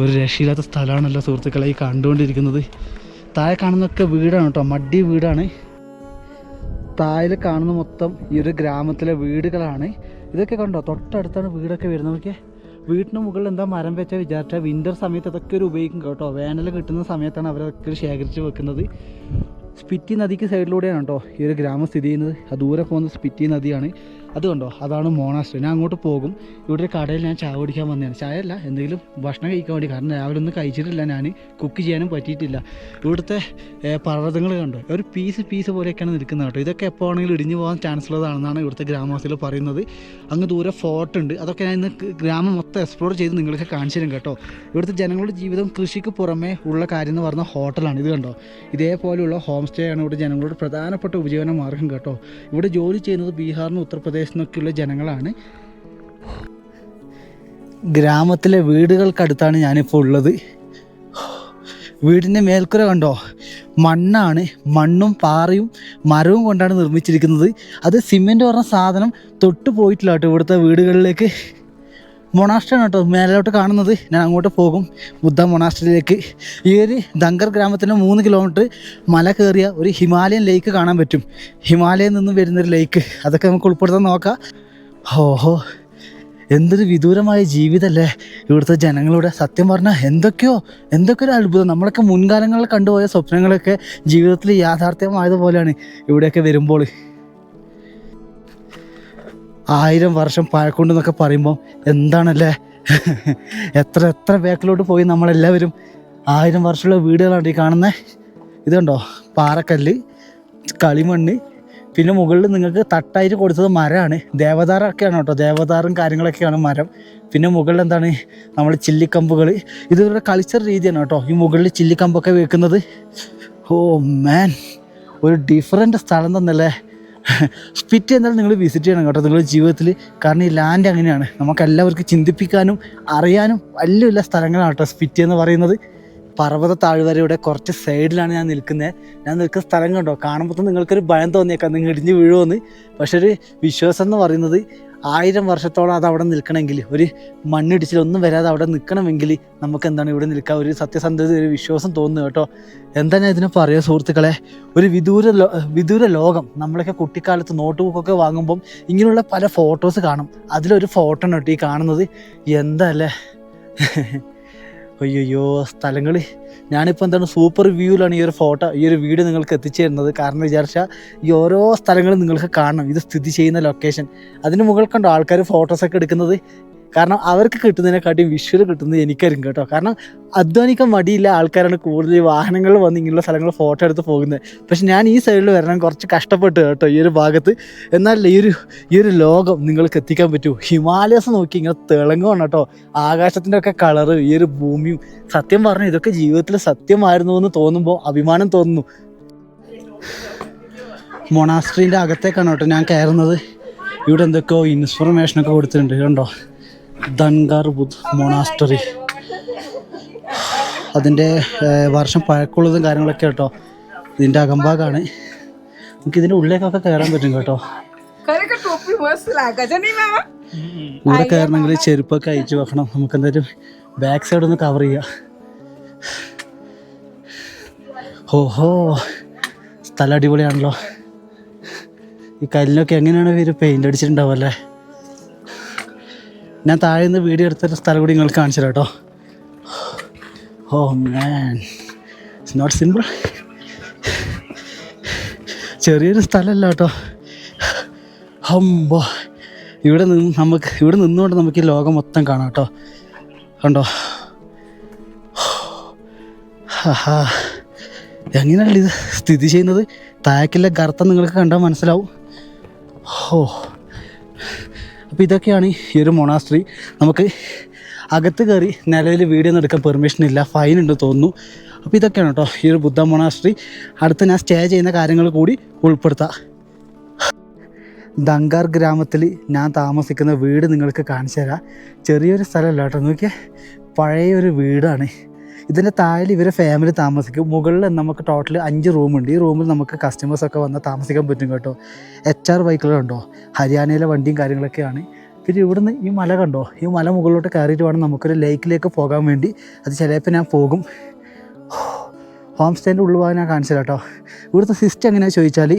ഒരു രക്ഷയില്ലാത്ത സ്ഥലമാണല്ലോ സുഹൃത്തുക്കളെ ഈ കണ്ടുകൊണ്ടിരിക്കുന്നത്. താഴെ കാണുന്നതൊക്കെ വീടാണ് കേട്ടോ, മഡ്ഡി വീടാണ്. താഴെ കാണുന്ന മൊത്തം ഈ ഒരു ഗ്രാമത്തിലെ വീടുകളാണ്. ഇതൊക്കെ കണ്ടോ, തൊട്ടടുത്താണ് വീടൊക്കെ വരുന്നത്. നോക്കിയേ, വീട്ടിന് മുകളിൽ എന്താ മരം വെച്ചാൽ വിചാരിച്ചാൽ വിൻ്റർ സമയത്ത് അതൊക്കെ ഒരു ഉപയോഗിക്കും കേട്ടോ. വേനൽ കിട്ടുന്ന സമയത്താണ് അവരതൊക്കെ ശേഖരിച്ച് വെക്കുന്നത്. സ്പിറ്റി നദിക്ക് സൈഡിലൂടെയാണ് കേട്ടോ ഈ ഒരു ഗ്രാമം സ്ഥിതി ചെയ്യുന്നത്. ആ ദൂരെ പോകുന്ന സ്പിറ്റി നദിയാണ്. അത് കണ്ടോ, അതാണ് മൊണാസ്ട്രി. ഞാൻ അങ്ങോട്ട് പോകും. ഇവിടെ ഒരു കടയിൽ ഞാൻ ചായ കുടിക്കാൻ വന്നതാണ്. ചായ അല്ല, എന്തെങ്കിലും ഭക്ഷണം കഴിക്കാൻ വേണ്ടി. കാരണം രാവിലെ ഒന്നും കഴിച്ചിട്ടില്ല, ഞാൻ കുക്ക് ചെയ്യാനും പറ്റിയിട്ടില്ല. ഇവിടുത്തെ പർവ്വതങ്ങൾ കണ്ടോ, ഒരു പീസ് പോലെയൊക്കെയാണ് നിൽക്കുന്നത് കേട്ടോ. ഇതൊക്കെ എപ്പോൾ ആണെങ്കിലും ഇടിഞ്ഞു പോകാൻ ചാൻസ് ഉള്ളതാണെന്നാണ് ഇവിടുത്തെ ഗ്രാമവാസികൾ പറയുന്നത്. അങ്ങ് ദൂരെ ഫോർട്ട് ഉണ്ട്. അതൊക്കെ ഞാൻ ഇന്ന് ഗ്രാമം മൊത്തം എക്സ്പ്ലോർ ചെയ്ത് നിങ്ങൾക്ക് കാണിച്ചു തരും കേട്ടോ. ഇവിടുത്തെ ജനങ്ങളുടെ ജീവിതം കൃഷിക്ക് പുറമേ ഉള്ള കാര്യം എന്ന് പറഞ്ഞാൽ ഹോട്ടലാണ്. ഇത് കണ്ടോ, ഇതേപോലെയുള്ള ഹോം സ്റ്റേ ആണ് ഇവിടെ ജനങ്ങളുടെ പ്രധാനപ്പെട്ട ഉപജീവന മാർഗ്ഗം കേട്ടോ. ഇവിടെ ജോലി ചെയ്യുന്നത് ബീഹാറിനും ഉത്തർപ്രദേശിൽ നിന്നൊക്കെയുള്ള ജനങ്ങളാണ്. ഗ്രാമത്തിലെ വീടുകൾക്കടുത്താണ് ഞാനിപ്പോൾ ഉള്ളത്. വീടിൻ്റെ മേൽക്കുര കണ്ടോ, മണ്ണാണ്. മണ്ണും പാറയും മരവും കൊണ്ടാണ് നിർമ്മിച്ചിരിക്കുന്നത്. അത് സിമെൻറ്റ് പറഞ്ഞ സാധനം തൊട്ട് പോയിട്ടില്ല കേട്ടോ ഇവിടുത്തെ വീടുകളിലേക്ക്. മൊണാസ്ട്രിയാണ് കേട്ടോ മേലോട്ട് കാണുന്നത്. ഞാൻ അങ്ങോട്ട് പോകും, ബുദ്ധ മൊണാസ്ട്രിയിലേക്ക്. ഈ ഒരു ദങ്കർ ഗ്രാമത്തിന് 3 കിലോമീറ്റർ മല കയറിയ ഒരു ഹിമാലയൻ ലേക്ക് കാണാൻ പറ്റും. ഹിമാലയയിൽ നിന്നും വരുന്നൊരു ലേക്ക്, അതൊക്കെ നമുക്ക് ഉൾപ്പെടുത്താൻ നോക്കാം. ഓഹോ, എന്തൊരു വിദൂരമായ ജീവിതമല്ലേ ഇവിടുത്തെ ജനങ്ങളുടെ. സത്യം പറഞ്ഞാൽ എന്തൊക്കെ ഒരു അത്ഭുതം. നമ്മളൊക്കെ മുൻകാലങ്ങളിൽ കണ്ടുപോയ സ്വപ്നങ്ങളൊക്കെ ജീവിതത്തിൽ യാഥാർത്ഥ്യമായതുപോലെയാണ് ഇവിടെയൊക്കെ വരുമ്പോൾ. 1000 വർഷം പഴക്കമുണ്ടെന്നൊക്കെ പറയുമ്പോൾ എന്താണല്ലേ, എത്ര ബാക്കിലോട്ട് പോയി നമ്മളെല്ലാവരും. 1000 വർഷമുള്ള വീടുകളാണ് ഈ കാണുന്നത്. ഇതുണ്ടോ, പാറക്കല്ല്, കളിമണ്ണ്, പിന്നെ മുകളിൽ നിങ്ങൾക്ക് തട്ടായിട്ട് കൊടുത്തത് മരമാണ്. ദേവദാറൊക്കെയാണ് കേട്ടോ, ദേവദാറും കാര്യങ്ങളൊക്കെയാണ് മരം. പിന്നെ മുകളിൽ എന്താണ്, നമ്മൾ ചില്ലിക്കമ്പുകൾ. ഇതൊരു കൾച്ചർ രീതിയാണ് കേട്ടോ ഈ മുകളിൽ ചില്ലിക്കമ്പൊക്കെ വെക്കുന്നത്. ഓ മാൻ, ഒരു ഡിഫറെൻ്റ് സ്ഥലം തന്നല്ലേ. സ്പിറ്റി എന്തായാലും നിങ്ങൾ വിസിറ്റ് ചെയ്യണം കേട്ടോ നിങ്ങളുടെ ജീവിതത്തിൽ. കാരണം ഈ ലാൻഡ് അങ്ങനെയാണ്, നമുക്കെല്ലാവർക്കും ചിന്തിപ്പിക്കാനും അറിയാനും വലിയ സ്ഥലങ്ങളാണ് കേട്ടോ സ്പിറ്റി എന്ന് പറയുന്നത്. പർവ്വത താഴ്വരയുടെ കുറച്ച് സൈഡിലാണ് ഞാൻ നിൽക്കുന്നത്. ഞാൻ നിൽക്കുന്ന സ്ഥലം കണ്ടോ, കാണുമ്പോൾ നിങ്ങൾക്കൊരു ഭയം തോന്നിയേക്കാം നിങ്ങൾ ഇടിഞ്ഞ് വീഴുമെന്ന്. പക്ഷെ ഒരു വിശ്വാസം എന്ന് പറയുന്നത് 1000 വർഷത്തോളം അത് അവിടെ നിൽക്കണമെങ്കിൽ, ഒരു മണ്ണിടിച്ചിലൊന്നും വരാതെ അവിടെ നിൽക്കണമെങ്കിൽ നമുക്ക് എന്താണ് ഇവിടെ നിൽക്കുക, ഒരു സത്യസന്ധത, ഒരു വിശ്വാസം തോന്നുന്നു കേട്ടോ. എന്താ ഞാൻ ഇതിനെ പറയുക സുഹൃത്തുക്കളെ, ഒരു വിദൂര ലോകം. നമ്മളൊക്കെ കുട്ടിക്കാലത്ത് നോട്ട് ബുക്കൊക്കെ വാങ്ങുമ്പം ഇങ്ങനെയുള്ള പല ഫോട്ടോസ് കാണും. അതിലൊരു ഫോട്ടോ ആണ് കേട്ടോ ഈ കാണുന്നത്. എന്താ അല്ലേ, അയ്യോ സ്ഥലങ്ങൾ. ഞാനിപ്പോൾ എന്താണ് സൂപ്പർ വ്യൂവിലാണ് ഈ ഒരു വീഡിയോ നിങ്ങൾക്ക് എത്തിച്ചു തരുന്നത്. കാരണം വിചാരിച്ചാൽ ഈ ഓരോ സ്ഥലങ്ങളും നിങ്ങൾക്ക് കാണണം, ഇത് സ്ഥിതി ചെയ്യുന്ന ലൊക്കേഷൻ. അതിന് മുകളിൽ കണ്ടോ ആൾക്കാർ ഫോട്ടോസൊക്കെ എടുക്കുന്നത്. കാരണം അവർക്ക് കിട്ടുന്നതിനെക്കാട്ടിയും വിഷ്വൽ കിട്ടുന്നത് എനിക്കായിരിക്കും കേട്ടോ. കാരണം അധ്വാനിക്കാൻ മടിയില്ല ആൾക്കാരാണ് കൂടുതൽ വാഹനങ്ങളിൽ വന്ന് ഇങ്ങനെയുള്ള സ്ഥലങ്ങൾ ഫോട്ടോ എടുത്ത് പോകുന്നത്. പക്ഷെ ഞാൻ ഈ സൈഡിൽ വരണം കുറച്ച് കഷ്ടപ്പെട്ട് കേട്ടോ ഈ ഒരു ഭാഗത്ത്. എന്നാൽ ഈ ഒരു ലോകം നിങ്ങൾക്ക് എത്തിക്കാൻ പറ്റൂ. ഹിമാലയസ് നോക്കി ഇങ്ങനെ തിളങ്ങുകയാണ് കേട്ടോ, ആകാശത്തിൻ്റെ ഒക്കെ കളറ്, ഈ ഒരു ഭൂമിയും. സത്യം പറഞ്ഞാൽ ഇതൊക്കെ ജീവിതത്തിൽ സത്യമായിരുന്നു എന്ന് തോന്നുമ്പോൾ അഭിമാനം തോന്നുന്നു. മൊണാസ്ട്രീൻ്റെ അകത്തേക്കാണ് കേട്ടോ ഞാൻ കയറുന്നത്. ഇവിടെ എന്തൊക്കെയോ ഇൻഫർമേഷനൊക്കെ കൊടുത്തിട്ടുണ്ട് കണ്ടോ. ദൻഗാർ ബുദ്ധ് മൊണാസ്റ്ററി, അതിൻ്റെ വർഷം പഴക്കമുള്ളതും കാര്യങ്ങളൊക്കെ കേട്ടോ. ഇതിൻ്റെ അകംഭാഗമാണ്. നമുക്ക് ഇതിൻ്റെ ഉള്ളിലേക്കൊക്കെ കയറാൻ പറ്റും കേട്ടോ. ഇവിടെ കയറണമെങ്കിൽ ചെരുപ്പൊക്കെ അയച്ചു വെക്കണം. നമുക്ക് എന്തായാലും ബാക്ക് സൈഡ് ഒന്ന് കവർ ചെയ്യാം. ഓഹോ, സ്ഥലം അടിപൊളിയാണല്ലോ. ഈ കല്ലിനൊക്കെ എങ്ങനെയാണ് ഇവർ പെയിൻ്റ് അടിച്ചിട്ടുണ്ടാവും അല്ലേ. ഞാൻ താഴെ നിന്ന് വീഡിയോ എടുത്തൊരു സ്ഥലം കൂടി നിങ്ങൾക്ക് കാണിച്ചു തരാം കേട്ടോ. ഓ മാൻ, ഇറ്റ്സ് നോട്ട് സിമ്പിൾ. ചെറിയൊരു സ്ഥലമല്ല കേട്ടോ. ഹമ്പോ, ഇവിടെ നിന്നുകൊണ്ട് നമുക്ക് ഈ ലോകം മൊത്തം കാണാം കേട്ടോ. കണ്ടോ, ഹാ, എങ്ങനെയല്ല ഇത് സ്ഥിതി ചെയ്യുന്നത്. താഴേക്കുള്ള ഗർത്തം നിങ്ങൾക്ക് കണ്ടാൽ മനസ്സിലാവും. ഓ, അപ്പോൾ ഇതൊക്കെയാണ് ഈ ഒരു മൊണാസ്ട്രി. നമുക്ക് അകത്ത് കയറി നിലവിൽ വീഡിയോ ഒന്നും എടുക്കാൻ പെർമിഷൻ ഇല്ല, ഫൈൻ ഉണ്ട് തോന്നുന്നു. അപ്പോൾ ഇതൊക്കെയാണ് കേട്ടോ ഈ ഒരു ബുദ്ധ മൊണാസ്ട്രി. അടുത്ത് ഞാൻ സ്റ്റേ ചെയ്യുന്ന കാര്യങ്ങൾ കൂടി ഉൾപ്പെടുത്താം. ദങ്കാർ ഗ്രാമത്തിൽ ഞാൻ താമസിക്കുന്ന വീട് നിങ്ങൾക്ക് കാണിച്ചു തരാം. ചെറിയൊരു സ്ഥലമല്ല കേട്ടോ, നോക്കിയാൽ പഴയൊരു വീടാണ്. ഇതിൻ്റെ താഴെ ഇവരെ ഫാമിലി താമസിക്കും. മുകളിൽ നമുക്ക് ടോട്ടൽ 5 റൂമുണ്ട്. ഈ റൂമിൽ നമുക്ക് കസ്റ്റമേഴ്സൊക്കെ വന്ന് താമസിക്കാൻ പറ്റും കേട്ടോ. HR ബൈക്കുകളുണ്ടോ, ഹരിയാനയിലെ വണ്ടിയും കാര്യങ്ങളൊക്കെയാണ്. പിന്നെ ഇവിടുന്ന് ഈ മല കണ്ടോ, ഈ മല മുകളിലോട്ട് കയറിയിട്ട് വേണം നമുക്കൊരു ലേക്കിലേക്ക് പോകാൻ വേണ്ടി. അത് ചിലപ്പോൾ ഞാൻ പോകും. ഹോം സ്റ്റേൻ്റെ ഉള്ളിൽ പോകാൻ ഞാൻ കാണിച്ചു തരാം കേട്ടോ. ഇവിടുത്തെ സിസ്റ്റം എങ്ങനെയാണെന്ന് ചോദിച്ചാൽ,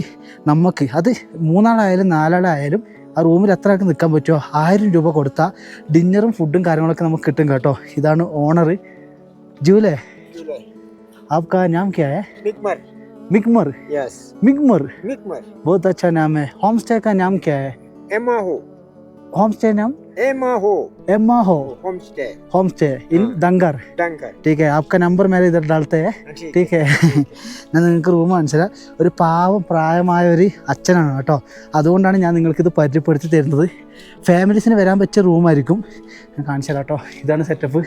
നമുക്ക് അത് 3 ആളായാലും 4 ആളായാലും ആ റൂമിൽ എത്ര ആൾക്ക് നിൽക്കാൻ പറ്റുമോ 1000 രൂപ കൊടുത്താൽ ഡിന്നറും ഫുഡും കാര്യങ്ങളൊക്കെ നമുക്ക് കിട്ടും കേട്ടോ. ഇതാണ് ഓണർ. ജൂലേ, आपका नाम क्या है? मिकमर। मिकमर? यस, मिकमर, मिकमर। बहुत अच्छा नाम है। होम स्टे का नाम क्या है? एमाहो। होम स्टे नाम Emaho. Emaho home stay. Home stay in Dhankar. Dhankar. ठीक है, आपका नंबर मेरे इधर डालते हैं. ठीक है. ഞാൻ നിങ്ങൾക്ക് റൂം കാണിച്ചു തരാം. ഒരു പാവം പ്രായമായ ഒരു അച്ഛനാണ് കേട്ടോ. അതുകൊണ്ടാണ് ഞാൻ നിങ്ങൾക്കിത് പരിചയപ്പെടുത്തി തരുന്നത്. ഫാമിലീസിന് വരാൻ പറ്റിയ റൂമായിരിക്കും. ഞാൻ കാണിച്ചു തരാം കേട്ടോ. ഇതാണ് സെറ്റപ്പ്.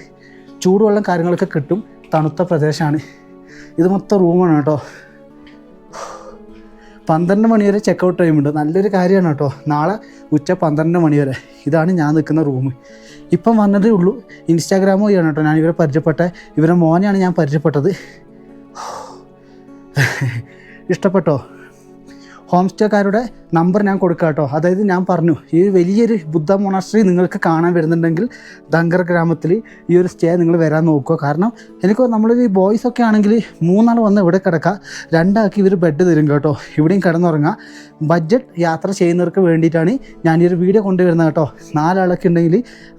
ചൂടുവെള്ളം കാര്യങ്ങളൊക്കെ കിട്ടും. തണുത്ത പ്രദേശമാണ്. ഇത് മൊത്തം റൂമാണ് കേട്ടോ. 12 മണി വരെ ചെക്കൗട്ട് ടൈമുണ്ട്. നല്ലൊരു കാര്യമാണ് കേട്ടോ. നാളെ ഉച്ച 12 മണി വരെ. ഇതാണ് ഞാൻ നിൽക്കുന്ന റൂം. ഇപ്പം വന്നതേ ഉള്ളൂ. ഇൻസ്റ്റാഗ്രാം വഴിയാണ് കേട്ടോ ഞാൻ ഇവരെ പരിചയപ്പെട്ടത്. ഇവരെ മോനെയാണ് ഞാൻ പരിചയപ്പെട്ടത്. ഇഷ്ടപ്പെട്ടോ? ഹോം സ്റ്റേക്കാരുടെ നമ്പർ ഞാൻ കൊടുക്കാം കേട്ടോ. അതായത് ഞാൻ പറഞ്ഞു, ഈ വലിയൊരു ബുദ്ധ മൊണാസ്ട്രി നിങ്ങൾക്ക് കാണാൻ വരുന്നുണ്ടെങ്കിൽ ദങ്കർ ഗ്രാമത്തിൽ ഈ ഒരു സ്റ്റേ നിങ്ങൾ വരാൻ നോക്കുക. കാരണം എനിക്ക് നമ്മളൊരു ബോയ്സൊക്കെ ആണെങ്കിൽ 3 ആൾ വന്ന് ഇവിടെ കിടക്കുക, 2 ആൾക്ക് ഇവർ ബെഡ് തരും കേട്ടോ. ഇവിടെയും കിടന്നുറങ്ങാം. ബഡ്ജറ്റ് യാത്ര ചെയ്യുന്നവർക്ക് വേണ്ടിയിട്ടാണ് ഞാൻ ഈ ഒരു വീഡിയോ കൊണ്ടുവരുന്നത് കേട്ടോ. 4 ആളൊക്കെ ഉണ്ടെങ്കിൽ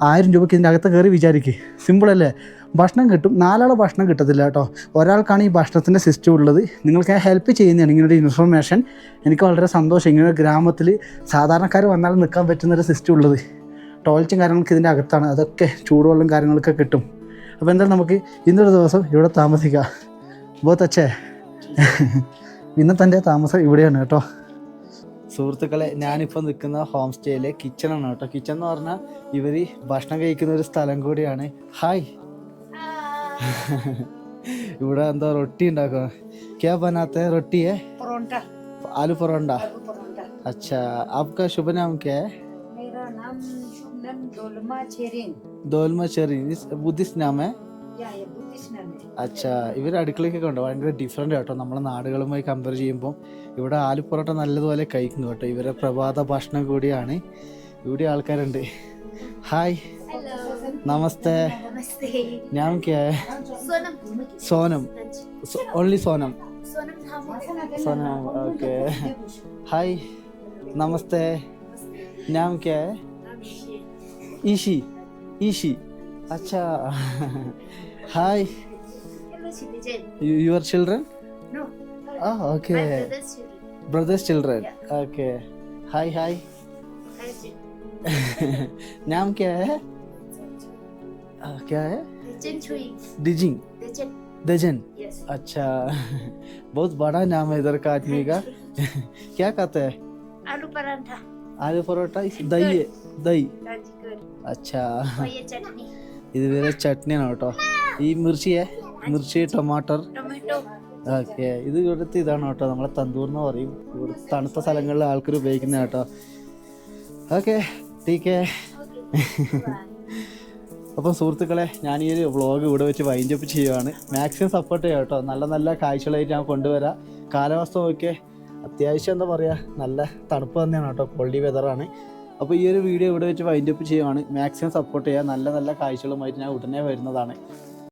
1000 രൂപയ്ക്ക് ഇതിൻ്റെ അകത്ത് കയറി വിചാരിക്കുക. സിമ്പിളല്ലേ? ഭക്ഷണം കിട്ടും. 4 ആൾ ഭക്ഷണം കിട്ടത്തില്ല കേട്ടോ. ഒരാൾക്കാണ് ഈ ഭക്ഷണത്തിൻ്റെ സിസ്റ്റം ഉള്ളത്. നിങ്ങൾക്ക് ഞാൻ ഹെൽപ്പ് ചെയ്യുന്നതാണ് ഇങ്ങനൊരു ഇൻഫർമേഷൻ. എനിക്ക് വളരെ സന്തോഷം. ഇങ്ങനെ ഗ്രാമത്തിൽ സാധാരണക്കാർ വന്നാൽ നിൽക്കാൻ പറ്റുന്നൊരു സിസ്റ്റം ഉള്ളത്. ടോയ്ലറ്റും കാര്യങ്ങളൊക്കെ ഇതിൻ്റെ അകത്താണ്. അതൊക്കെ ചൂടുവെള്ളം കാര്യങ്ങളൊക്കെ കിട്ടും. അപ്പോൾ എന്തായാലും നമുക്ക് ഇന്നൊരു ദിവസം ഇവിടെ താമസിക്കാം. ബോത്ത് അച്ഛേ, ഇന്നത്തെ എൻ്റെ താമസം ഇവിടെയാണ് കേട്ടോ. സുഹൃത്തുക്കളെ, ഞാനിപ്പോൾ നിൽക്കുന്ന ഹോം സ്റ്റേയിലെ കിച്ചണാണ് കേട്ടോ. കിച്ചൺ എന്ന് പറഞ്ഞാൽ ഇവർ ഭക്ഷണം കഴിക്കുന്ന ഒരു സ്ഥലം കൂടിയാണ്. ഹായ്. ഇവിടെ എന്താ റൊട്ടി ഉണ്ടാക്കുക? क्या बनाते हैं? रोटी है, परोंठा, आलू परोंठा. परोंठा। अच्छा, आपका शुभ नाम क्या है? मेरा नाम शुभ नाम दोलमा चेरिन। दोलमा चेरी. बुद्ധിസ്റ്റ് नाम है? ये बुद्धिस्ट नाम है। അച്ഛാ, ഇവർ അടുക്കളയൊക്കെ ഉണ്ടോ ഭയങ്കര ഡിഫറെൻ്റ് കേട്ടോ. നമ്മളെ നാടുകളുമായി കമ്പയർ ചെയ്യുമ്പോൾ ഇവിടെ ആലു പൊറോട്ട നല്ലതുപോലെ കഴിക്കുന്നു കേട്ടോ. ഇവരെ പ്രഭാത ഭക്ഷണം കൂടിയാണ്. ഇവിടെ ആൾക്കാരുണ്ട്. ഹായ്, നമസ്തേ. नमस्ते। नाम क्या है? सोनम। सोनम. ओनली सोनम. सोनम सोनम, ओके. हाय, नमस्ते. नाम क्या है? ईशी. ईशी, अच्छा. हाय. Hello citizen. Your children? No. Oh, okay. My brother's children. Brother's children. Yeah. Okay. Hi, hi. Hi, नाम क्या है? क्या है? Dejan Chui. डिजिंग. Dejan. दजन. Yes. अच्छा. बहुत बड़ा नाम है इधर का आदमी का. क्या कहते हैं? आलू परांठा. आलू परोठा. दही है. दही. That's good. अच्छा. और ये चटनी. ഇത് വേറെ ചട്നിയാണ് കേട്ടോ. ഈ മിർച്ചിയെ മിർച്ചി ടൊമാറ്റർ. टोमेटो. ഓക്കെ. ഇത് ഇവിടുത്തെ ഇതാണ് കേട്ടോ. നമ്മളെ തന്തൂർ എന്ന് പറയും. ഇവിടെ തണുത്ത സ്ഥലങ്ങളിൽ ആൾക്കാർ ഉപയോഗിക്കുന്ന കേട്ടോ. ഓക്കെ ടീക്കേ. അപ്പം സുഹൃത്തുക്കളെ, ഞാൻ ഈ ഒരു വ്ളോഗ് ഇവിടെ വെച്ച് വൈൻഡപ്പ് ചെയ്യുവാണ്. മാക്സിമം സപ്പോർട്ട് ചെയ്യാം കേട്ടോ. നല്ല നല്ല കാഴ്ചകളായിട്ട് ഞാൻ കൊണ്ടുവരാം. കാലാവസ്ഥ ഒക്കെ അത്യാവശ്യം എന്താ പറയുക, നല്ല തണുപ്പ് തന്നെയാണ് കേട്ടോ, കോൾഡി വെതറാണ്. അപ്പോൾ ഈ ഒരു വീഡിയോ ഇവിടെ വെച്ച് വൈൻഡപ്പ് ചെയ്യുവാണ്. മാക്സിമം സപ്പോർട്ട് ചെയ്യുക. നല്ല നല്ല കാഴ്ചകളുമായിട്ട് ഞാൻ ഉടനെ വരുന്നതാണ്.